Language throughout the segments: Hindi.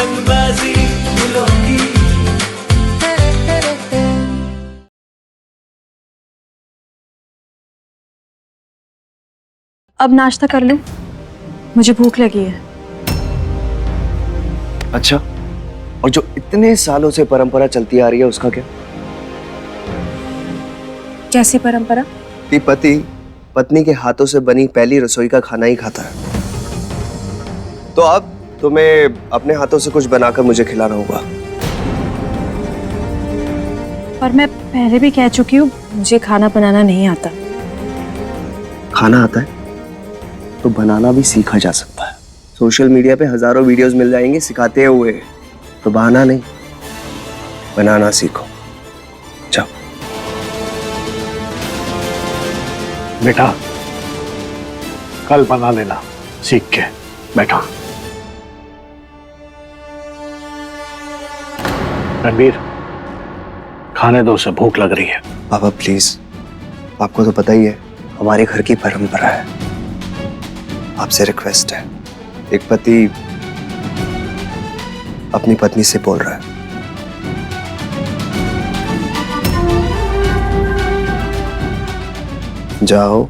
रंगबाजी फूलों की। अब नाश्ता कर लूं? मुझे भूख लगी है। अच्छा, और जो इतने सालों से परंपरा चलती आ रही है उसका क्या? कैसी परंपरा? कि पति पत्नी के हाथों से बनी पहली रसोई का खाना ही खाता है। तो अब तुम्हें अपने हाथों से कुछ बनाकर मुझे खिलाना होगा। पर मैं पहले भी कह चुकी हूँ, मुझे खाना बनाना नहीं आता। खाना आता है तो बनाना भी सीखा जा सकता है। सोशल मीडिया पे हजारों वीडियोस मिल जाएंगे सिखाते हुए। तो बहाना नहीं, बनाना सीखो। जाओ। बेटा, कल बना लेना सीख के। बैठो। रणबीर, खाने दो, से भूख लग रही है। पापा प्लीज, आपको तो पता ही है हमारे घर की परंपरा है। आपसे रिक्वेस्ट है, एक पति अपनी पत्नी से बोल रहा है। जाओ।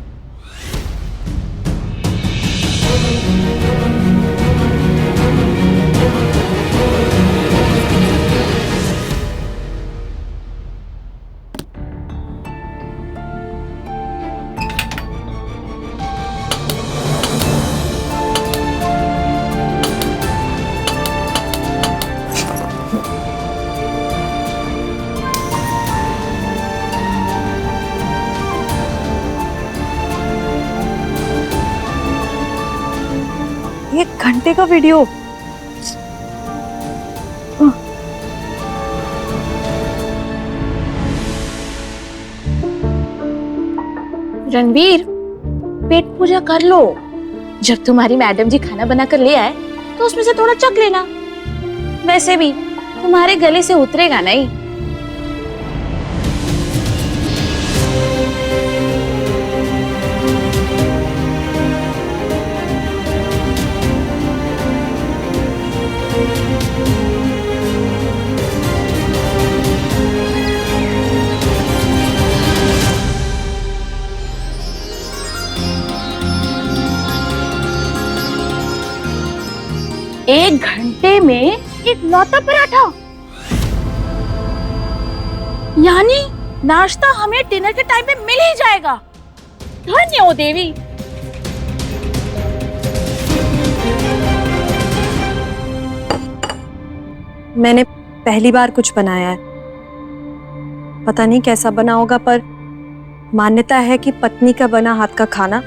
एक घंटे का वीडियो। रणवीर, पेट पूजा कर लो। जब तुम्हारी मैडम जी खाना बना कर ले आए तो उसमें से थोड़ा चख लेना। वैसे भी तुम्हारे गले से उतरेगा नहीं। एक घंटे में एक लौता पराठा, यानी नाश्ता हमें डिनर के टाइम में मिल ही जाएगा। धन्य हो देवी। मैंने पहली बार कुछ बनाया है, पता नहीं कैसा बना होगा, पर मान्यता है कि पत्नी का बना हाथ का खाना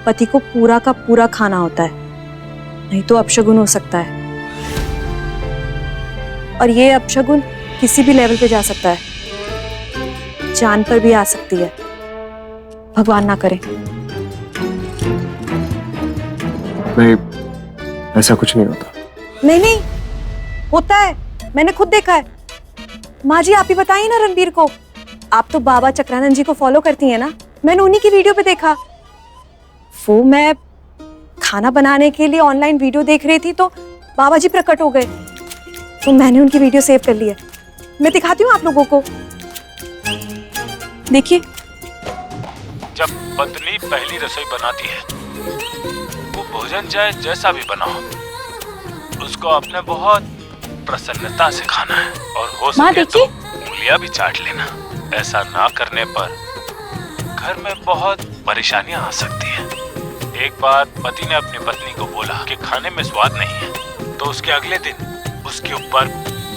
पति को पूरा का पूरा खाना होता है, नहीं तो अपशगुन हो सकता है। और ये अपशगुन किसी भी लेवल पे जा सकता है, जान पर भी आ सकती है। भगवान ना करे। नहीं, ऐसा कुछ नहीं होता। नहीं नहीं, होता है, मैंने खुद देखा है। माँ जी, आप ही बताइए ना रणबीर को। आप तो बाबा चक्रानंद जी को फॉलो करती हैं ना, मैंने उन्हीं की वीडियो पे देखा। वो मैं खाना बनाने के लिए ऑनलाइन वीडियो देख रही थी तो बाबा जी प्रकट हो गए, तो मैंने उनकी वीडियो सेव कर ली है। मैं दिखाती हूँ आप लोगों को, देखिए। जब पत्नी पहली रसोई बनाती है, वो भोजन चाहे जैसा भी बना हो, उसको अपने बहुत प्रसन्नता से खाना है, और हो सके तो उंगलियां भी चाट लेना। ऐसा ना करने पर घर में बहुत परेशानियां आ सकती हैं। एक बार पति ने अपनी पत्नी को बोला कि खाने में स्वाद नहीं है, तो उसके अगले दिन उसके ऊपर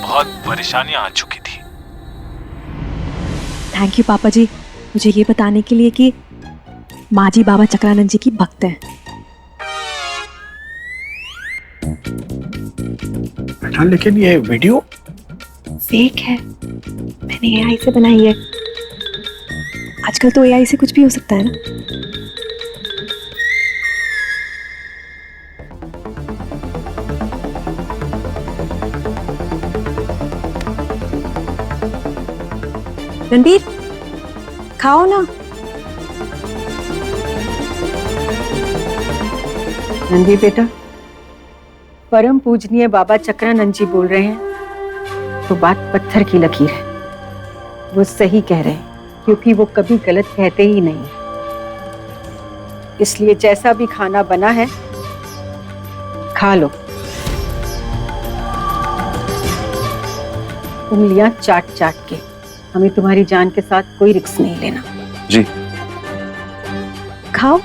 बहुत परेशानियां आ चुकी थी। थैंक यू पापा जी, मुझे ये बताने के लिए कि माँ जी बाबा चक्रानंद जी की भक्त हैं। बेटा, लेकिन ये वीडियो फेक है, मैंने एआई से बनाई है। आजकल तो एआई से कुछ भी हो सकता है ना। रणबीर, खाओ ना। रणबीर बेटा, परम पूजनीय बाबा चक्रानंद जी बोल रहे हैं तो बात पत्थर की लकीर है। वो सही कह रहे हैं क्योंकि वो कभी गलत कहते ही नहीं। इसलिए जैसा भी खाना बना है खा लो। उंगलियां चाट चाट के। हमें तुम्हारी जान के साथ कोई रिस्क नहीं लेना। जी। खाओ।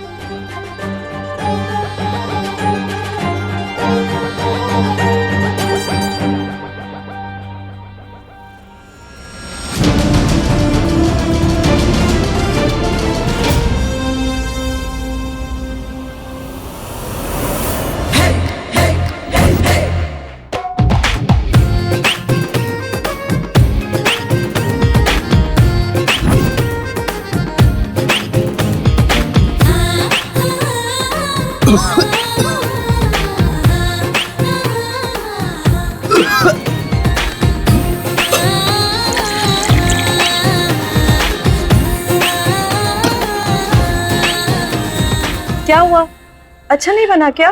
क्या हुआ? अच्छा नहीं बना क्या?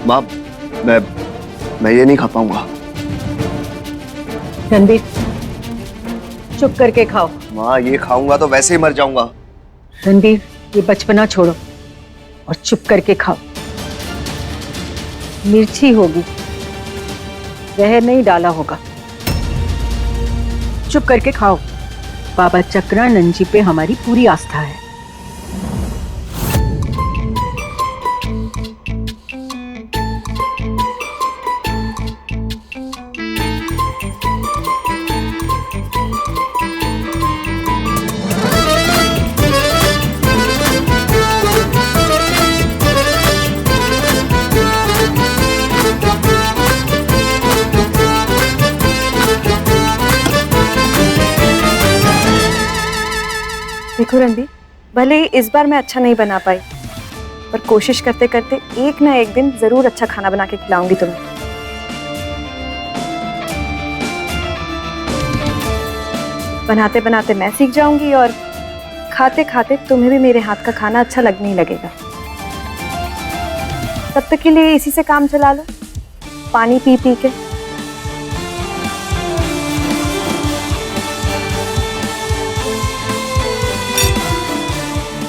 माँ, मैं ये नहीं खा पाऊंगा। रणबीर, चुप करके खाओ। माँ, ये खाऊंगा तो वैसे ही मर जाऊंगा। रणबीर, ये बचपना छोड़ो और चुप करके खाओ। मिर्ची होगी, जहर नहीं डाला होगा। चुप करके खाओ। बाबा चक्रानंद जी पे हमारी पूरी आस्था है। देखो रणबीर, भले ही इस बार मैं अच्छा नहीं बना पाई, पर कोशिश करते करते एक ना एक दिन जरूर अच्छा खाना बना के खिलाऊंगी तुम्हें। बनाते बनाते मैं सीख जाऊंगी और खाते खाते तुम्हें भी मेरे हाथ का खाना अच्छा लगने ही लगेगा। तब तक के लिए इसी से काम चला लो, पानी पी पी के।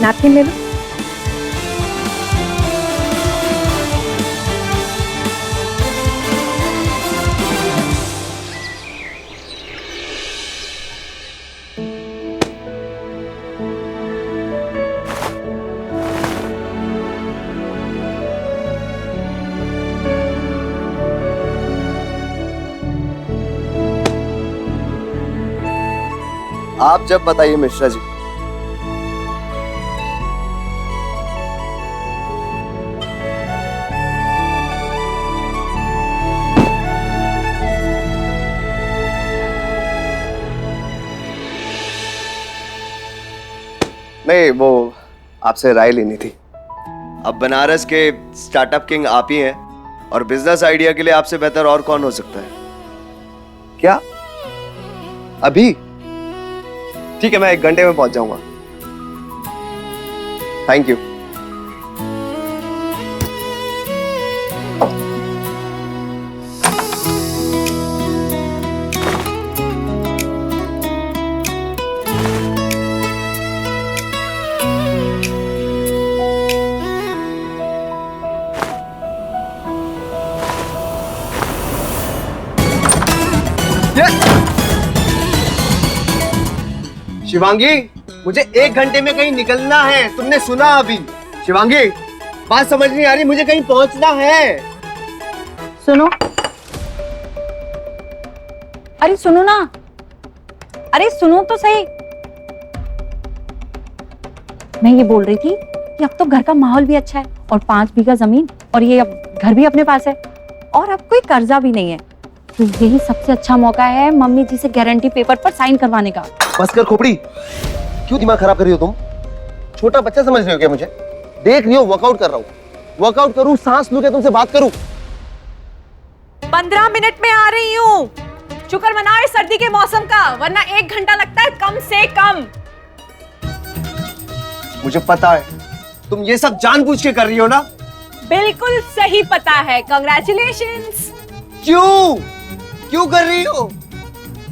नैपकिन ले लो। आप जब बताइए मिश्रा जी। नहीं, वो आपसे राय लेनी थी। अब बनारस के स्टार्टअप किंग आप ही हैं और बिजनेस आइडिया के लिए आपसे बेहतर और कौन हो सकता है? क्या अभी? ठीक है, मैं 1 घंटे में पहुंच जाऊंगा। Thank you. शिवांगी, मुझे 1 घंटे में कहीं निकलना है, तुमने सुना अभी? शिवांगी, बात समझ नहीं आ रही, मुझे कहीं पहुंचना है। सुनो, अरे सुनो ना, अरे सुनो तो सही। मैं ये बोल रही थी कि अब तो घर का माहौल भी अच्छा है और 5 बीघा जमीन और ये अब घर भी अपने पास है और अब कोई कर्जा भी नहीं है, तो यही सबसे अच्छा मौका है मम्मी जी से गारंटी पेपर पर साइन करवाने का। बस कर खोपड़ी, क्यों दिमाग खराब कर रही हो तुम? छोटा बच्चा समझ रही हो क्या मुझे? देख रही हो वर्कआउट कर रहा हूँ, वर्कआउट करूँ, सांस लूं क्या तुमसे बात करूँ? 15 मिनट में आ रही हूँ। शुक्र मनाओ सर्दी के मौसम का, वरना 1 घंटा लगता है कम से कम। मुझे पता है तुम ये सब जानबूझ के कर रही हो ना। बिल्कुल सही पता है, कांग्रेचुलेशंस। क्यों क्यों कर रही हो?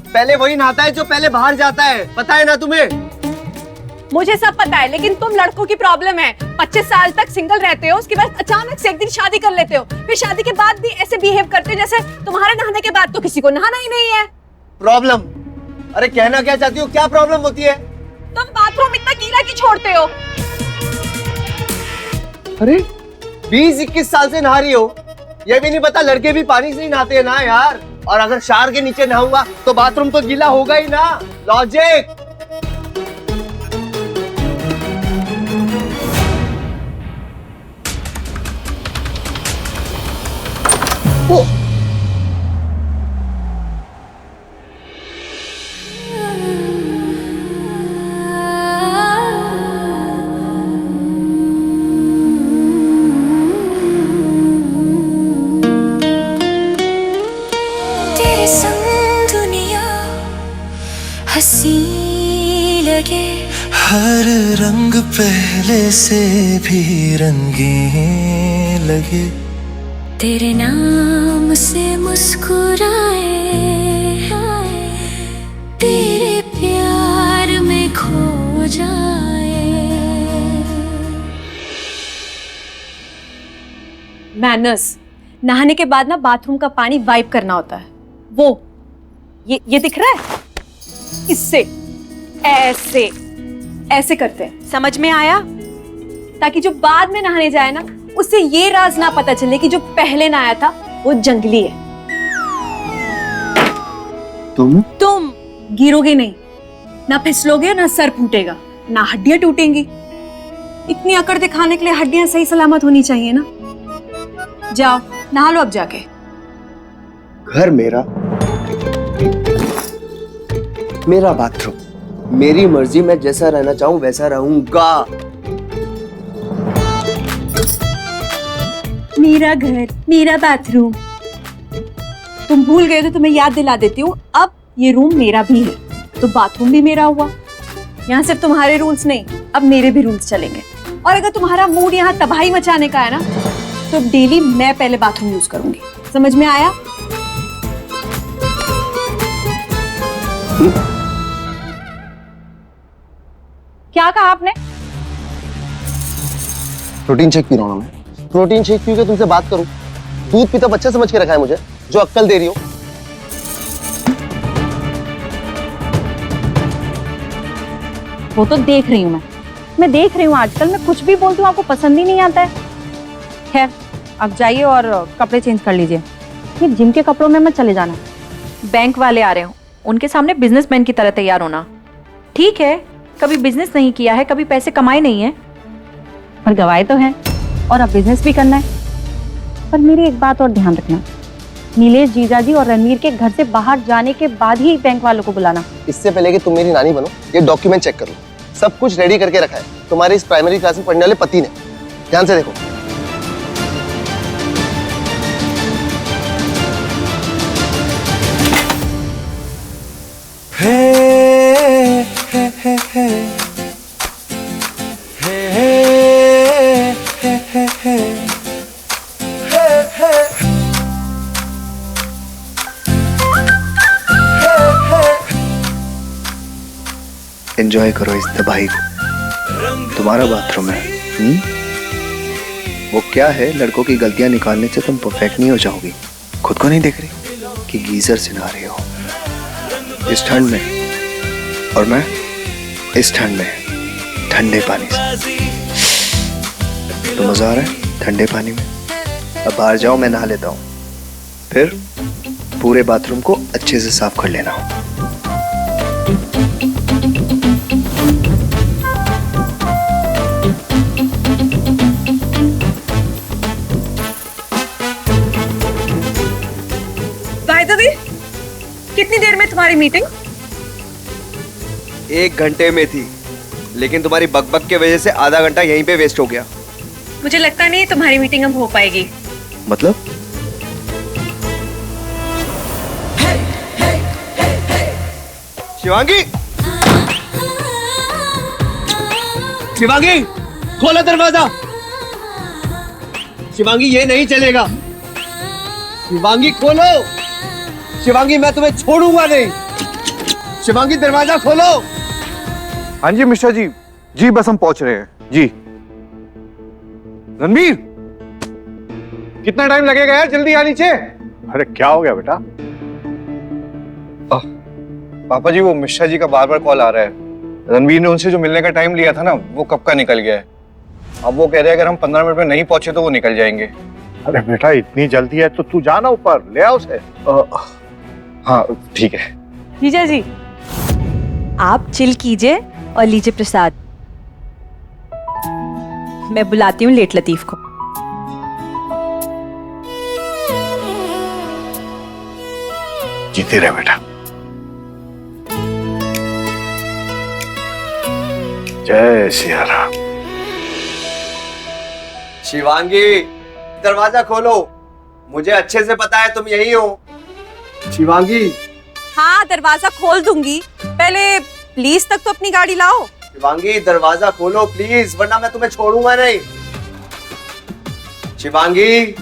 पहले वही नहाता है जो पहले बाहर जाता है, पता है ना तुम्हें? मुझे सब पता है, लेकिन तुम लड़कों की प्रॉब्लम है। 25 साल तक सिंगल रहते हो, उसके बाद अचानक से एक दिन शादी कर लेते हो, फिर शादी के बाद भी ऐसे बिहेव करते हो जैसे तुम्हारे नहाने के बाद तो किसी को नहाना ही नहीं है। प्रॉब्लम? अरे कहना क्या चाहती हो, क्या प्रॉब्लम होती है? तुम बाथरूम इतना गीला क्यों छोड़ते हो? अरे 20-21 साल से नहा रही हो, ये भी नहीं पता लड़के भी पानी से ही नहाते हैं ना यार। और अगर शावर के नीचे नहाऊंगा तो बाथरूम तो गीला होगा ही ना। लॉजिक। तेरे संग दुनिया हंसी लगे, हर रंग पहले से भी रंगीन लगे, तेरे नाम से मुस्कुराए, तेरे प्यार में खो जाए। मैनर्स। नहाने के बाद ना बाथरूम का पानी वाइप करना होता है। वो ये दिख रहा है, इससे ऐसे ऐसे करते हैं, समझ में आया? ताकि जो बाद में नहाने जाए ना, उससे ये राज ना पता चले कि जो पहले नहाया था वो जंगली है। तुम गिरोगे नहीं, ना फिसलोगे, ना सर फूटेगा, ना हड्डियां टूटेंगी। इतनी अकड़ दिखाने के लिए हड्डियां सही सलामत होनी चाहिए ना। जाओ नहा लो अब जाके। घर मेरा, मेरा बाथरूम, मेरी मर्जी, मैं जैसा रहना चाहूं वैसा रहूंगा। मेरा घर, मेरा बाथरूम। तुम भूल गए तो तुम्हें याद दिला देती हूँ, अब ये रूम मेरा भी है, तो बाथरूम भी मेरा हुआ। यहाँ सिर्फ तुम्हारे रूल्स नहीं, अब मेरे भी रूल्स चलेंगे। और अगर तुम्हारा मूड यहाँ तबाही मचाने का है ना, तो डेली मैं पहले बाथरूम यूज करूंगी। समझ में आया? क्या कहा आपने? प्रोटीन शेक पी रहा हूँ मैं। प्रोटीन शेक पी के तुमसे बात करूं? दूध पीता बच्चा समझ के रखा है मुझे, जो अक्कल दे रही हो। वो तो देख रही हूँ मैं देख रही हूँ आजकल मैं कुछ भी बोलती हूँ आपको पसंद ही नहीं आता है। खैर अब जाइए और कपड़े चेंज कर लीजिए। ये जिम के कपड़ों में मत चले जाना। बैंक वाले आ रहे हो, उनके सामने बिजनेसमैन की तरह तैयार होना। ठीक है, कभी बिजनेस नहीं किया है, कभी पैसे कमाए नहीं है, पर गवाए तो हैं और अब बिजनेस भी करना है। पर मेरी एक बात और ध्यान रखना, नीलेश जीजाजी और रणवीर के घर से बाहर जाने के बाद ही बैंक वालों को बुलाना। इससे पहले कि तुम मेरी नानी बनो, ये डॉक्यूमेंट चेक करो। सब कुछ रेडी करके रखा है तुम्हारे इस प्राइमरी क्लास में पढ़ने वाले पति ने। ध्यान से देखो। एंजॉय करो इस तबाही को। तुम्हारा बाथरूम है। वो क्या है, लड़कों की गलतियां निकालने से तुम परफेक्ट नहीं हो जाओगी। खुद को नहीं देख रही कि गीजर से नहा रही हो इस ठंड में, और मैं इस ठंड में ठंडे पानी से। तो मजा आ रहा है ठंडे पानी में। अब बाहर जाओ, मैं नहा लेता हूँ, फिर पूरे बाथरूम को अच्छे से साफ कर लेना। कितनी देर में तुम्हारी मीटिंग? 1 घंटे में थी, लेकिन तुम्हारी बकबक के वजह से आधा घंटा यहीं पे वेस्ट हो गया। मुझे लगता नहीं तुम्हारी मीटिंग अब हो पाएगी। मतलब? शिवांगी, शिवांगी खोलो दरवाजा। शिवांगी ये नहीं चलेगा। शिवांगी खोलो, शिवांगी मैं तुम्हें छोड़ूंगा नहीं। शिवांगी दरवाजा खोलो। हाँ जी मिश्रा जी, जी बस हम पहुंच रहे हैं जी। रणबीर, कितना टाइम लगेगा यार, जल्दी आ नीचे। अरे क्या हो गया बेटा? पापा जी वो मिश्रा जी का बार बार कॉल आ रहा है। रणबीर ने उनसे जो मिलने का टाइम लिया था ना, वो कब का निकल गया है। अब वो कह रहे हैं अगर हम 15 मिनट में नहीं पहुंचे तो वो निकल जाएंगे। अरे बेटा इतनी जल्दी है तो तू जाना ऊपर, ले आ उसे। हाँ ठीक है। जीजा जी, आप चिल कीजिए और लीजिए प्रसाद। मैं बुलाती हूँ लेट लतीफ को। जीते रहे बेटा। जय सिया राम। शिवांगी दरवाजा खोलो, मुझे अच्छे से पता है तुम यही हो। शिवांगी। हाँ दरवाजा खोल दूंगी, पहले प्लीज तक तो अपनी गाड़ी लाओ। शिवांगी दरवाजा खोलो प्लीज, वरना मैं तुम्हें छोड़ूंगा नहीं। शिवांगी।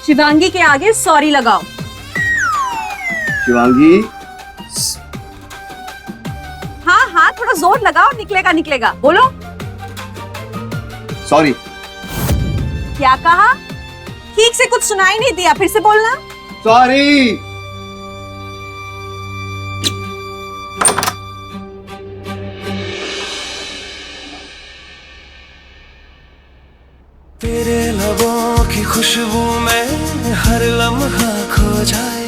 शिवांगी के आगे सॉरी लगाओ। शिवांगी। हाँ हाँ थोड़ा जोर लगाओ, निकलेगा निकलेगा, बोलो। सॉरी। क्या कहा? ठीक से कुछ सुनाई नहीं दिया, फिर से बोलना। सॉरी। तेरे लबों की खुशबू में हर लम्हा खो जाए,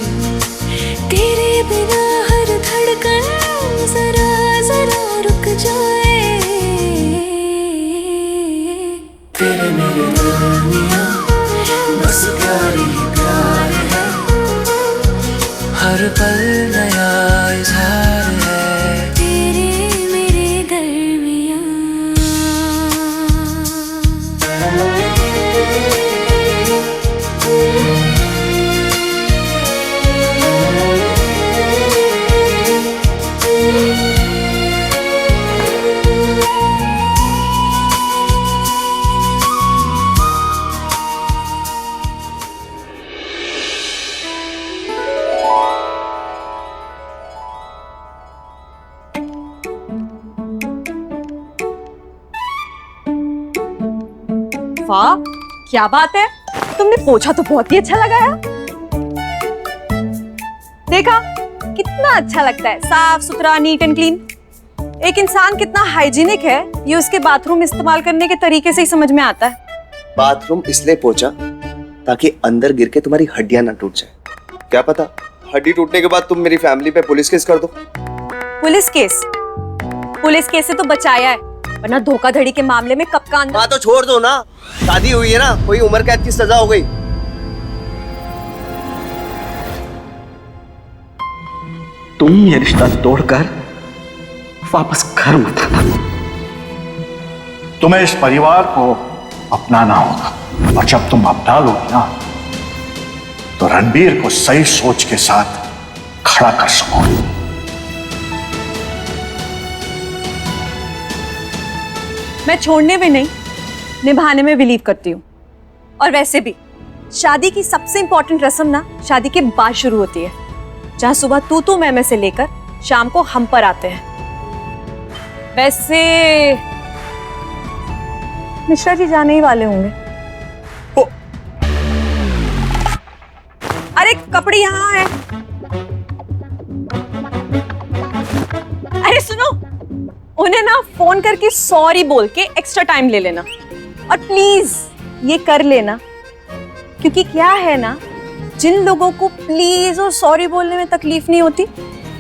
तेरे बिना हर धड़कन जरा जरा रुक जाए, तेरे मेरे दरमियां बस प्यार ही प्यार है, हर पल नया इजहार है, तेरे मेरे दरमियां। वाह क्या बात है, तुमने पोछा तो बहुत ही अच्छा लगाया। देखा कितना अच्छा लगता है, साफ सुथरा, नीट एंड क्लीन। एक इंसान कितना हाइजीनिक है ये उसके बाथरूम इस्तेमाल करने के तरीके से ही समझ में आता है। बाथरूम इसलिए पोछा ताकि अंदर गिर के तुम्हारी हड्डियां ना टूट जाए। क्या पता हड्डी टूटने के बाद तुम मेरी फैमिली पे पुलिस केस कर दो। Police case? पुलिस केस से तो बचाया है, वरना धोखाधड़ी के मामले में कब का अंदर। हाँ तो छोड़ दो ना, शादी हुई है ना, कोई उम्र कैद की सजा हो गई। तुम ये रिश्ता तोड़कर वापस घर मत आना। तुम्हें इस परिवार को अपनाना होगा, और जब तुम अपना लोगे ना तो रणबीर को सही सोच के साथ खड़ा कर सकोगे। मैं छोड़ने में नहीं, निभाने में बिलीव करती हूँ। और वैसे भी शादी की सबसे इंपॉर्टेंट रस्म ना शादी के बाद शुरू होती है, जहाँ सुबह तू मैं से लेकर शाम को हम पर आते हैं। वैसे मिश्रा जी जाने ही वाले होंगे। अरे कपड़े यहाँ है। अरे सुनो, उन्हें ना फोन करके सॉरी बोल के एक्स्ट्रा टाइम ले लेना, और प्लीज ये कर लेना, क्योंकि क्या है ना, जिन लोगों को प्लीज और सॉरी बोलने में तकलीफ नहीं होती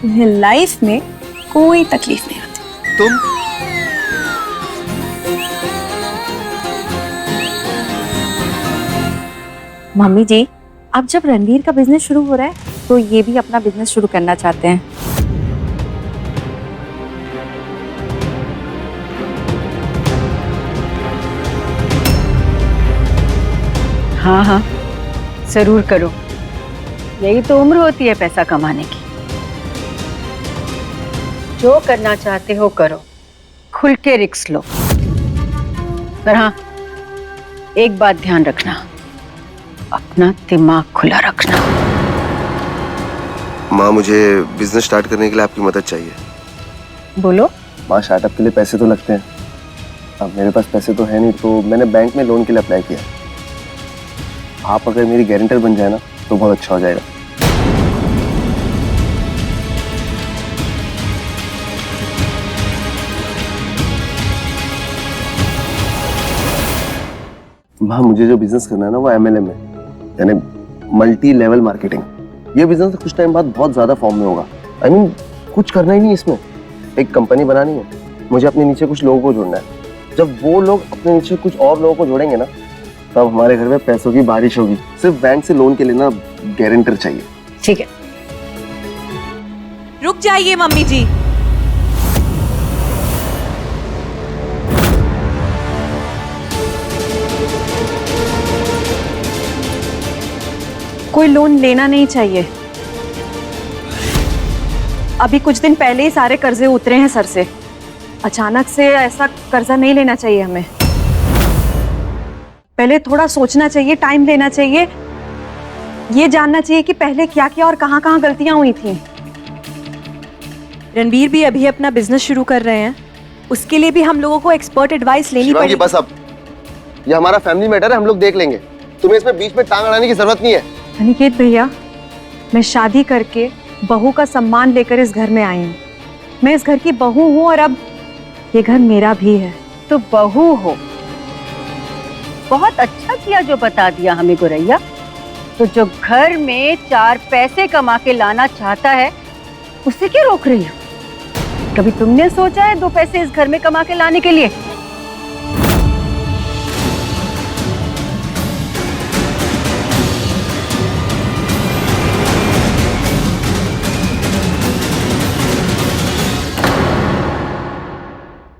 उन्हें लाइफ में कोई तकलीफ नहीं होती। तुम मम्मी जी, अब जब रणवीर का बिजनेस शुरू हो रहा है तो ये भी अपना बिजनेस शुरू करना चाहते हैं। हाँ हाँ जरूर करो, यही तो उम्र होती है पैसा कमाने की। जो करना चाहते हो करो, खुल के रिस्क लो। पर हाँ, एक बात ध्यान रखना, अपना दिमाग खुला रखना। माँ, मुझे बिजनेस स्टार्ट करने के लिए आपकी मदद चाहिए। बोलो। माँ, स्टार्टअप के लिए पैसे तो लगते हैं। अब मेरे पास पैसे तो है नहीं, तो मैंने बैंक में लोन के लिए अप्लाई किया। आप अगर मेरी गारंटर बन जाए ना तो बहुत अच्छा हो जाएगा। माँ, मुझे जो बिजनेस करना है ना वो MLM है, यानी मल्टी लेवल मार्केटिंग। ये बिजनेस कुछ टाइम बाद बहुत ज्यादा फॉर्म में होगा। I mean, कुछ करना ही नहीं इसमें, एक कंपनी बनानी है, मुझे अपने नीचे कुछ लोगों को जोड़ना है। जब वो लोग अपने नीचे कुछ और लोगों को जोड़ेंगे ना, तब हमारे घर में पैसों की बारिश होगी। सिर्फ बैंक से लोन के लिए ना गारंटर चाहिए। ठीक है। रुक जाइए मम्मी जी। कोई लोन लेना नहीं चाहिए। अभी कुछ दिन पहले ही सारे कर्जे उतरे हैं सर से। अचानक से ऐसा कर्जा नहीं लेना चाहिए हमें। पहले थोड़ा सोचना चाहिए, टाइम लेना चाहिए, ये जानना चाहिए कि पहले क्या किया और कहाँ-कहाँ गलतियां हुई थी। रणबीर भी अभी अपना बिजनेस शुरू कर रहे हैं, उसके लिए भी हम लोगों को एक्सपर्ट एडवाइस लेनी शिवांगी, पड़ेगी। बस अब, ये हमारा फैमिली मैटर है, हम लोग देख लेंगे। तुम्हें इसमें बीच में टांग अड़ाने की जरूरत नहीं है। अनिकेत भैया, मैं शादी करके बहू का सम्मान लेकर इस घर में आई हूँ। मैं इस घर की बहू हूँ और अब ये घर मेरा भी है। तो बहू हो, बहुत अच्छा किया जो बता दिया हमें गुरैया। तो जो घर में 4 पैसे कमा के लाना चाहता है, उसे क्यों रोक रही हो? कभी तुमने सोचा है 2 पैसे इस घर में कमा के लाने के लिए?